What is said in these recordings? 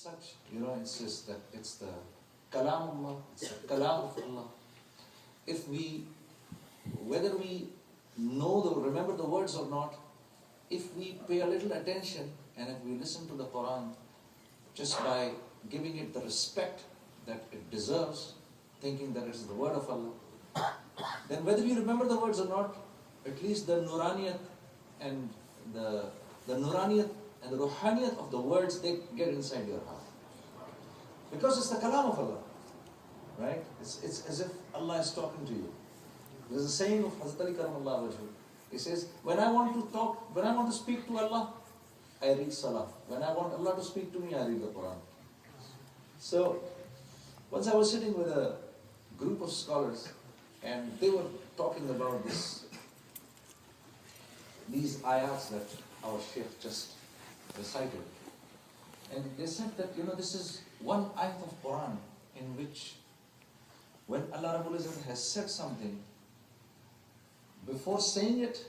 such, it's just that it's the kalam of Allah, it's the kalam of Allah. If whether we remember the words or not, if we pay a little attention and if we listen to the Quran just by giving it the respect that it deserves, thinking that it is the word of Allah, then whether we remember the words or not, at least the nuraniyat and the nuraniyat and the ruhaniyat of the words, they get inside your heart. Because it's the kalam of Allah, right? It's as if Allah is talking to you. There's a saying of Hazrat Ali Karamallahu Wajhu. He says, when I want to speak to Allah, I read Salah. When I want Allah to speak to me, I read the Quran. So, once I was sitting with a group of scholars, and they were talking about these ayats that our Shaykh just recited. And they said that, this is one ayat of Quran in which when Allah Rabbul Izzat has said something, before saying it,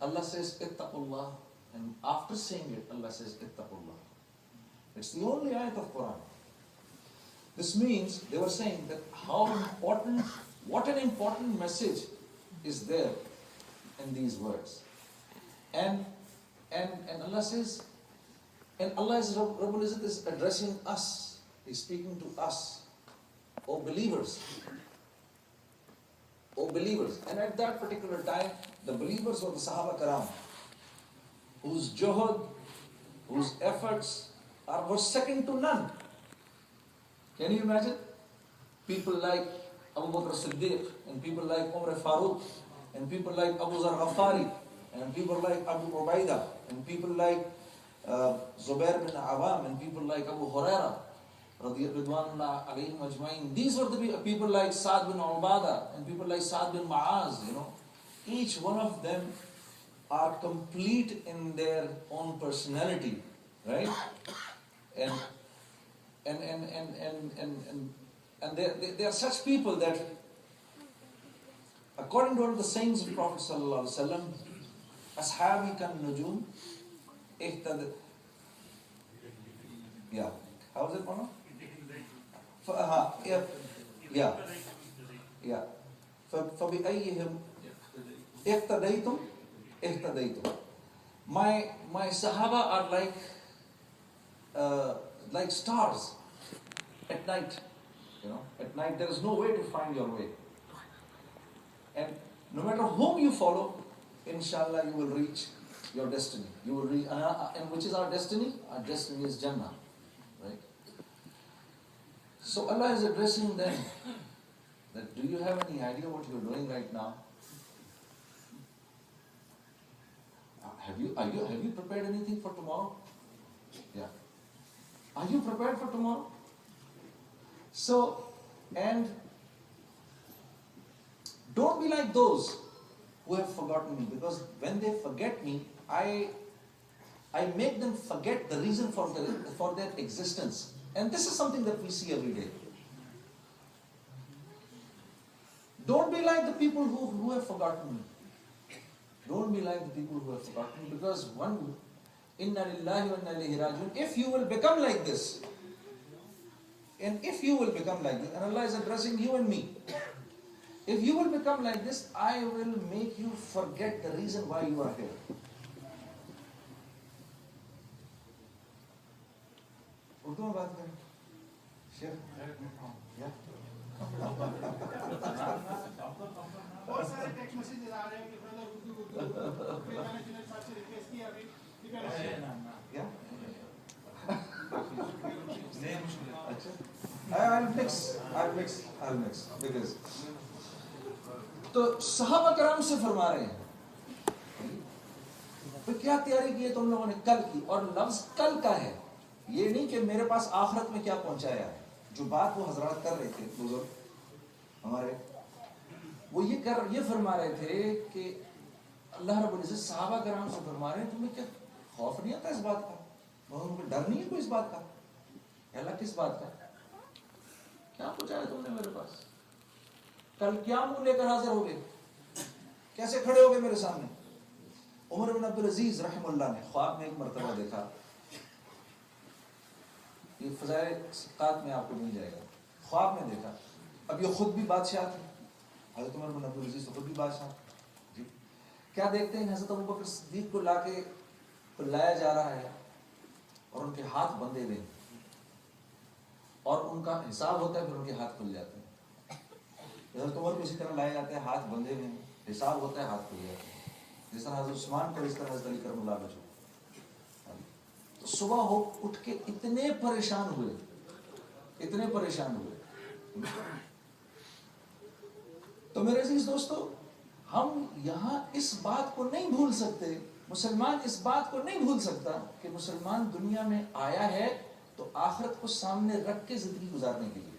Allah says, Ittaqullah. And after saying it, Allah says, Ittaqullah. It's the only ayat of Quran. This means, they were saying that what an important message is there in these words. And Allah says, and Allah Rabbul Izzat is addressing us. He's speaking to us. O believers. O believers. And at that particular time, the believers were the Sahaba Karam, whose juhud, whose efforts were second to none. Can you imagine? People like Abu Bakr Siddiq, and people like Umar Farooq, and people like Abu Zar Ghafari, and people like Abu Ubaidah, and people like Zubair bin Awam, and people like Abu Huraira, Ridwanullah alayhim ajma'in. These were the people like Sa'd bin Ubadah, and people like Sa'd bin Ma'az, Each one of them are complete in their own personality, right? And they are such people that, according to one of the sayings of Prophet sallallahu alaihi wasallam, ashabi kan nujum ihtad. Yeah, how is it, Mona? Yeah. فَبِأَيِّهِمْ اِقْتَدَيْتُمْ اِهْتَدَيْتُمْ. My Sahaba are like stars at night. At night there is no way to find your way. And no matter whom you follow, inshallah you will reach your destiny. You will reach, and which is our destiny? Our destiny is Jannah, right? So Allah is addressing them that, do you have any idea what you're doing right now? Have you prepared anything for tomorrow? Yeah. Are you prepared for tomorrow? So, and don't be like those who have forgotten me, because when they forget me, I make them forget the reason for their existence. And this is something that we see every day. Don't be like the people who have forgotten me. Don't be like the people who have forgotten me, because inna lillahi wa inna ilayhi raji'un, if you will become like this, and Allah is addressing you and me, if you will become like this, I will make you forget the reason why you are here. Urdu mein baat karein. Sheikh? Yeah. بہت سارے text messages آ رہے ہیں کہ برادر اردو پھر میں نے جنید صاحب سے ریکویسٹ کیا I'll mix because تو صحابہ کرام سے فرما رہے ہیں پھر کیا تیاری کی ہے تم لوگوں نے کل کی، اور لفظ کل کا ہے، یہ نہیں کہ میرے پاس آخرت میں کیا پہنچایا ہے. جو بات وہ حضرات کر رہے تھے بزرگ ہمارے، وہ یہ فرما رہے تھے کہ اللہ رب العزت صحابہ کرام سے فرما رہے ہیں تمہیں کیا خوف نہیں آتا اس بات کا؟ ان کو ڈر نہیں ہے کوئی اس بات کا؟ اللہ کس بات کا؟ کیا پہنچایا تم نے میرے پاس؟ کل کیا منہ لے کر حاضر ہوگے؟ کیسے کھڑے ہوگے میرے سامنے؟ عمر بن عبدالعزیز رحم اللہ نے خواب میں ایک مرتبہ دیکھا کہ یہ فضائل صدقات میں آپ کو مل جائے گا. خواب میں دیکھا. اب یہ خود بھی بادشاہ تھے, حضرت عمر بن عبدالعزیز تو خود بھی بادشاہ. جی کیا دیکھتے ہیں, حضرت ابوبکر صدیق کو لایا جا رہا ہے اور ان کے ہاتھ بندھے ہوئے اور ان کا حساب ہوتا ہے, پھر ان کے ہاتھ کھل جاتے ہیں. حضرت عمر کو اسی طرح لائے جاتے ہیں, ہاتھ بندھے ہوئے ہیں, حساب ہوتا ہے, ہاتھ کھل جاتے ہیں. جس طرح حضرت عثمان کو, اس طرح حضرت علی کرم اللہ وجہہ. تو صبح ہو اٹھ کے اتنے پریشان ہوئے. تو میرے عزیز دوستو, ہم یہاں اس بات کو نہیں بھول سکتے, مسلمان اس بات کو نہیں بھول سکتا کہ مسلمان دنیا میں آیا ہے تو آخرت کو سامنے رکھ کے زندگی گزارنے کے لیے.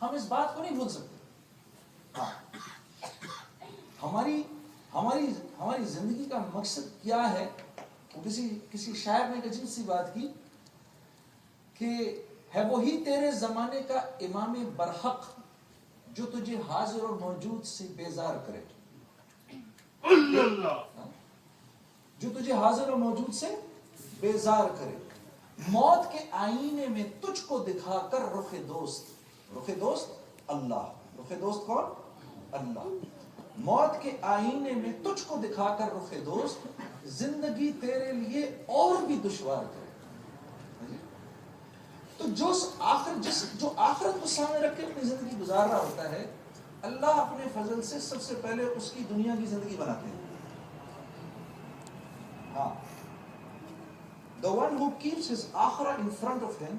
ہم اس بات کو نہیں بھول سکتے. ہماری زندگی کا مقصد کیا ہے. کسی شاعر نے ایک عجیب سی بات کی کہ ہے وہی تیرے زمانے کا امام برحق جو تجھے حاضر اور موجود سے بیزار کرے. جو تجھے حاضر اور موجود سے بیزار کرے. موت کے آئینے میں تجھ کو دکھا کر رخ دوست اللہ. رخ دوست کون؟ اللہ. موت کے آئینے میں تجھ کو دکھا کر رخ دوست, زندگی تیرے لیے اور بھی دشوار کرے. تو جو آخرت کو سامنے رکھ کے اپنی زندگی گزار رہا ہوتا ہے, اللہ اپنے فضل سے سب سے پہلے اس کی دنیا کی زندگی بناتے ہیں. ہاں, the one who keeps his akhirah in front of him,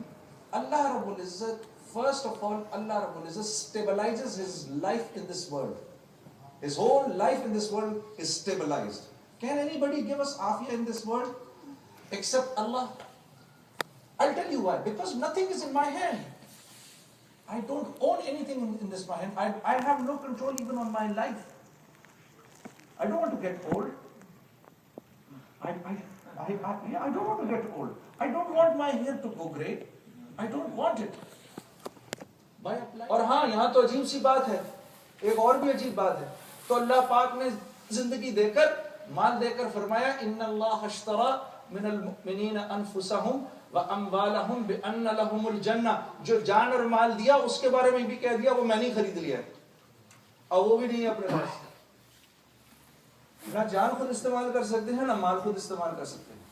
Allah Rabbul Izzat, first of all, Allah Rabbul Izzat stabilizes his life in this world. His whole life in this world is stabilized. Can anybody give us afiyah in this world except Allah? I'll tell you why. Because nothing is in my hand. I don't own anything in this my hand. I have no control even on my life. I don't want to get old. I don't want to get old. I don't want my hair to go grey. I don't want it. اور ہاں, یہاں تو عجیب سی بات ہے, ایک اور بھی عجیب بات ہے. تو اللہ پاک نے زندگی دے کر, مال دے کر فرمایا ان اللہ اشترى من المؤمنین انفسهم واموالهم بان لهم الجنہ. جو جان اور مال دیا اس کے بارے میں بھی کہہ دیا وہ میں نے خرید لیا ہے, اور وہ بھی نہیں ہے اپنے پاس. نہ جان خود استعمال کر سکتے ہیں, نہ مال خود استعمال کر سکتے ہیں.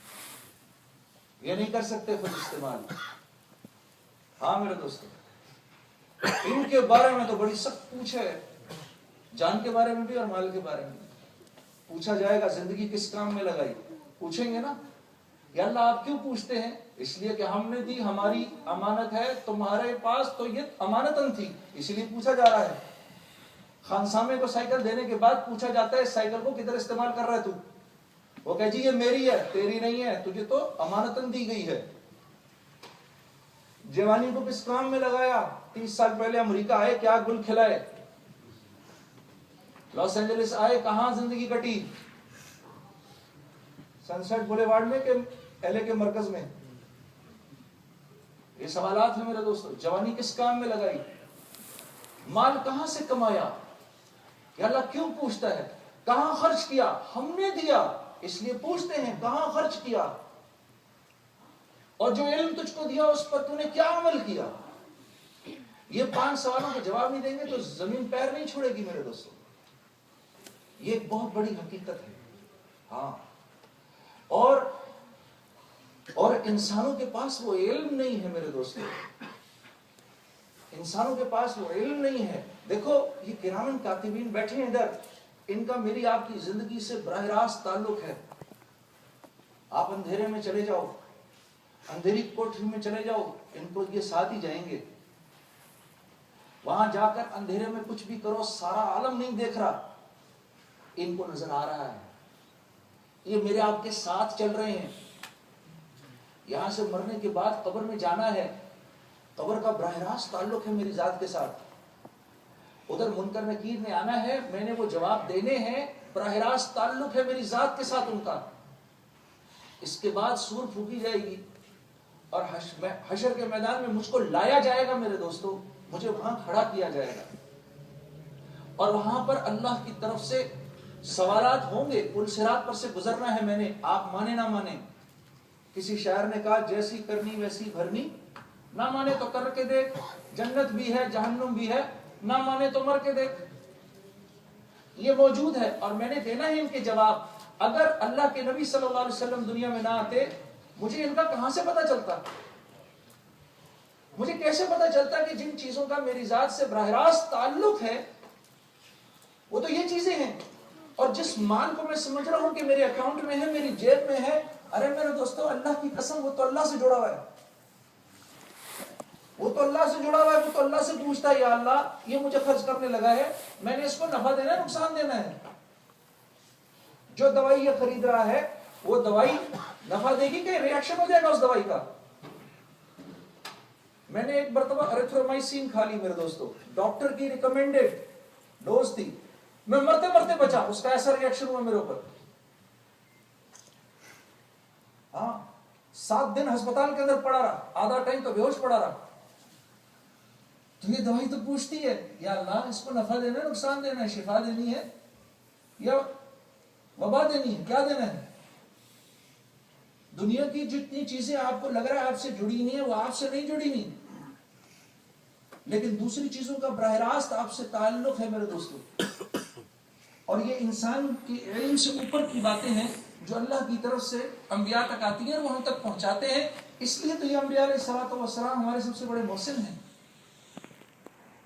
یہ نہیں کر سکتے خود استعمال. ہاں میرے دوستو, ان کے بارے میں تو بڑی سخت پوچھ ہے, جان کے بارے میں بھی اور مال کے بارے میں بھی. پوچھا جائے گا زندگی کس کام میں لگائی, پوچھیں گے نا. یا اللہ آپ کیوں پوچھتے ہیں؟ اس لیے کہ ہم نے دی, ہماری امانت ہے تمہارے پاس, تو یہ امانتن تھی اس لیے پوچھا جا رہا ہے. خانسامے کو سائیکل دینے کے بعد پوچھا جاتا ہے سائیکل کو کدھر استعمال کر رہا ہے تو؟ وہ کہے جی یہ میری ہے, تیری نہیں ہے, تجھے تو امانتن دی گئی ہے. جوانی کو کس کام میں لگایا؟ 30 سال پہلے امریکہ آئے, کیا گل کھلائے. لاس اینجلس آئے, کہاں زندگی کٹی؟ سن سیٹ بولیوارڈ میں کہ ایل اے کے مرکز میں؟ یہ سوالات ہیں میرے دوستو. جوانی کس کام میں لگائی؟ مال کہاں سے کمایا؟ یا اللہ کیوں پوچھتا ہے؟ کہاں خرچ کیا؟ ہم نے دیا اس لیے پوچھتے ہیں کہاں خرچ کیا. اور جو علم تجھ کو دیا اس پر تو نے کیا عمل کیا؟ یہ 5 سوالوں کے جواب نہیں دیں گے تو زمین پیر نہیں چھوڑے گی میرے دوستو. یہ ایک بہت بڑی حقیقت ہے. ہاں, اور انسانوں کے پاس وہ علم نہیں ہے میرے دوستو. انسانوں کے پاس وہ علم نہیں ہے. دیکھو یہ کرامن کاتبین بیٹھے ہیں ادھر, ان کا میری آپ کی زندگی سے براہ راست تعلق ہے. آپ اندھیرے میں چلے جاؤ, اندھیری کوٹری میں چلے جاؤ, ان کو یہ ساتھ ہی جائیں گے. وہاں جا کر اندھیرے میں کچھ بھی کرو, سارا عالم نہیں دیکھ رہا, ان کو نظر آ رہا ہے. یہ میرے آپ کے ساتھ چل رہے ہیں. یہاں سے مرنے کے بعد قبر میں جانا ہے, قبر کا براہ راست تعلق ہے میری ذات کے ساتھ. ادھر منکر نکیر نے آنا ہے, میں نے وہ جواب دینے ہیں, براہ راست تعلق ہے میری ذات کے ساتھ ان کا. اس کے بعد سور پھونکی جائے گی اور حشر کے میدان میں مجھ کو لایا جائے گا میرے دوستو, مجھے وہاں کھڑا کیا جائے گا, اور وہاں پر اللہ کی طرف سے سوالات ہوں گے. پل صراط پر سے گزرنا ہے میں نے, آپ مانے نہ مانے. کسی شاعر نے کہا جیسی کرنی ویسی بھرنی, نہ مانے تو کر کے دیکھ، جنت بھی ہے جہنم بھی ہے، نہ مانے تو مر کے دیکھ. یہ موجود ہے اور میں نے دینا ہے ان کے جواب. اگر اللہ کے نبی صلی اللہ علیہ وسلم دنیا میں نہ آتے، مجھے ان کا کہاں سے پتہ چلتا؟ مجھے کیسے پتہ چلتا کہ جن چیزوں کا میری ذات سے براہ راست تعلق ہے وہ تو یہ چیزیں ہیں. اور جس مال کو میں سمجھ رہا ہوں کہ میرے اکاؤنٹ میں ہے، میری جیب میں ہے، ارے میرے دوستو اللہ کی قسم وہ تو اللہ سے جڑا ہوا ہے. وہ تو اللہ سے جڑا ہوا ہے، وہ تو اللہ سے پوچھتا ہے یا اللہ یہ مجھے خرچ کرنے لگا ہے، میں نے اس کو نفع دینا ہے نقصان دینا ہے؟ جو دوائی یہ خرید رہا ہے وہ دوائی نفع دے گی کہ ریاکشن ہو جائے گا اس دوائی کا؟ میں نے ایک مرتبہ اریتھرومائسین کھا لی میرے دوستو، ڈاکٹر کی ریکمینڈڈ ڈوز تھی، میں مرتے مرتے بچا، اس کا ایسا ریاکشن ہوا میرے اوپر. ہاں 7 دن ہسپتال کے اندر پڑا رہا، آدھا ٹائم تو بے ہوش پڑا رہا. تو یہ دوائی تو پوچھتی ہے یا اللہ اس کو نفع دینا ہے نقصان دینا ہے، شفا دینی ہے یا وبا دینی ہے، کیا دینا ہے؟ دنیا کی جتنی چیزیں آپ کو لگ رہا ہے آپ سے جڑی ہوئی ہیں وہ آپ سے نہیں جڑی ہوئی، لیکن دوسری چیزوں کا براہ راست آپ سے تعلق ہے میرے دوستو. اور یہ انسان کے علم سے اوپر کی باتیں ہیں جو اللہ کی طرف سے انبیاء تک آتی ہیں، وہ ہم تک پہنچاتے ہیں. اس لیے تو یہ انبیاء علیہ الصلوۃ والسلام ہمارے سب سے بڑے محسن ہیں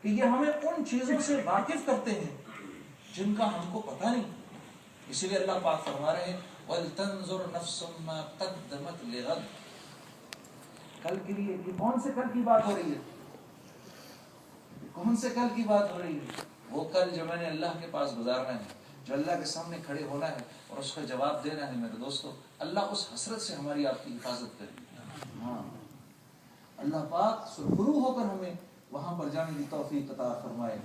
کہ یہ ہمیں ان چیزوں سے واقف کرتے ہیں جن کا ہم کو پتہ نہیں. اسی لیے اللہ پاک فرما رہے ہیں وَلْتَنْظُرْ نَفْسٌ مَا قَدَّمَتْ لِغَدٍ. کل کے لیے یہ کون سے کل کی بات ہو رہی ہے؟ کون سے کل کی بات ہو رہی ہے؟ وہ کل جو میں نے اللہ کے پاس گزارنا ہے، جو اللہ کے سامنے کھڑے ہونا ہے اور اس کا جواب دینا ہے میرے دوستو. اللہ اس حسرت سے ہماری آپ کی حفاظت کرے. ہاں اللہ پاک سرخرو ہو کر ہمیں وہاں پر جانے کی توفیق عطا فرمائے.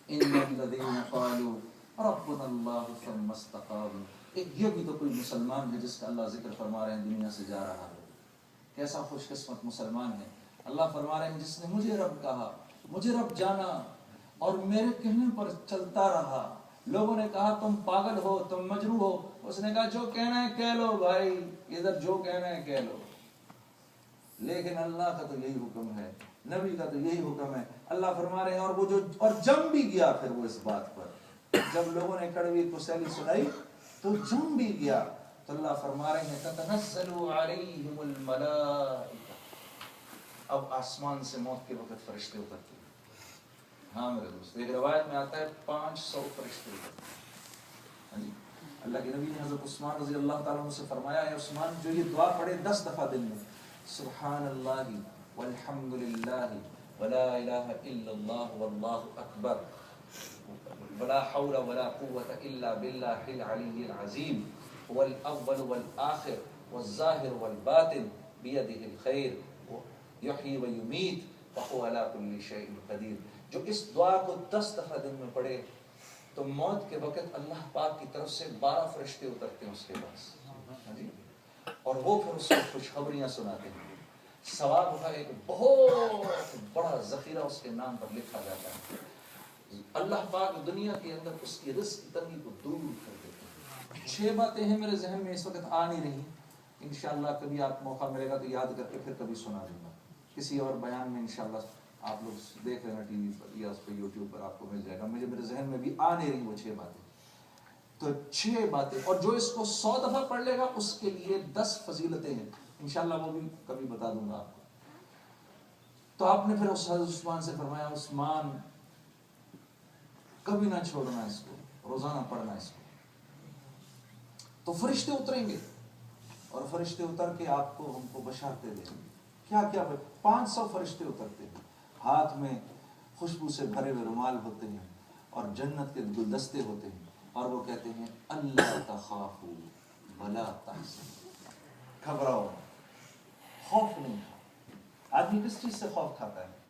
ان الذين قالوا ربنا الله ثم استقاموا. یہ بھی تو کوئی مسلمان ہے جس کا اللہ ذکر فرما رہے ہیں دنیا سے جا رہا ہے. کیسا خوش قسمت مسلمان ہے. اللہ فرما رہے ہیں جس نے مجھے رب کہا، مجھے رب جانا اور میرے کہنے پر چلتا رہا. لوگوں نے کہا تم پاگل ہو، تم مجنون ہو، اس نے کہا جو کہنا ہے کہہ لو بھائی، ادھر جو کہنا ہے کہہ لو. لیکن اللہ کا تو یہی حکم ہے، نبی کا تو یہی حکم ہے. اللہ فرما رہے ہیں اور وہ جو اور جم بھی گیا پھر وہ اس بات پر، جب لوگوں نے کڑوی تسلی سنائی تو جم بھی گیا. تو اللہ فرما رہے ہیں تتنزل علیہم الملائکہ. اب آسمان سے موت کے وقت فرشتے اترتے ہیں. ہاں میرے دوست ایک روایت میں آتا ہے 500 فرشتے اترتے ہیں. ہاں جی اللہ کے نبی نے حضرت عثمان رضی اللہ تعالیٰ عنہ سے فرمایا ہے عثمان جو یہ دعا پڑھے 10 دفعہ دن میں، سبحان اللہ والحمد للہ ولا الہ الا اللہ واللہ اکبر ولا حول ولا قوة الا باللہ العلی العظیم هو الاول والآخر والظاہر والباطن بیدہ الخیر یحیی ویمیت وهو علی کل شیء قدیر. جو اس دعا کو 10 دفعہ دن میں پڑھے تو موت کے وقت اللہ پاک کی طرف سے 12 فرشتے اترتے ہیں اس کے پاس. ہاں جی اور وہ پھر اس کو خوشخبریاں سناتے ہیں. ثواب کا ایک بہت بڑا ذخیرہ اس کے نام پر لکھا جاتا ہے. اللہ پاک دنیا کے اندر اس کی رزق کی تنگی کو دور کر دیتے ہیں. 6 باتیں ہیں میرے ذہن میں اس وقت آ نہیں رہی، انشاءاللہ کبھی آپ موقع ملے گا تو یاد کر کے پھر کبھی سنا دوں گا کسی اور بیان میں. انشاءاللہ آپ لوگ دیکھ لینا ٹی وی پر یا اس پہ یوٹیوب پر آپ کو مل جائے گا. میرے ذہن میں بھی آ نہیں رہی وہ 6 باتیں. تو 6 باتیں اور جو اس کو 100 دفعہ پڑھ لے گا اس کے لیے 10 فضیلتیں ہیں. انشاءاللہ وہ بھی کبھی بتا دوں گا آپ کو. تو آپ نے پھر حضرت عثمان سے فرمایا عثمان کبھی نہ چھوڑنا اس کو، روزانہ پڑھنا اس کو. تو فرشتے اتریں گے اور فرشتے اتر کے آپ کو ہم کو بشارتیں دیں گے. کیا کیا 500 فرشتے اترتے ہیں، ہاتھ میں خوشبو سے بھرے ہوئے رومال ہوتے ہیں اور جنت کے گلدستے ہوتے ہیں اور وہ کہتے ہیں اللہ تخافوا ولا تحزنوا. گھبراؤ خوف نہیں. آدمی کس چیز سے خوف کھاتا ہے؟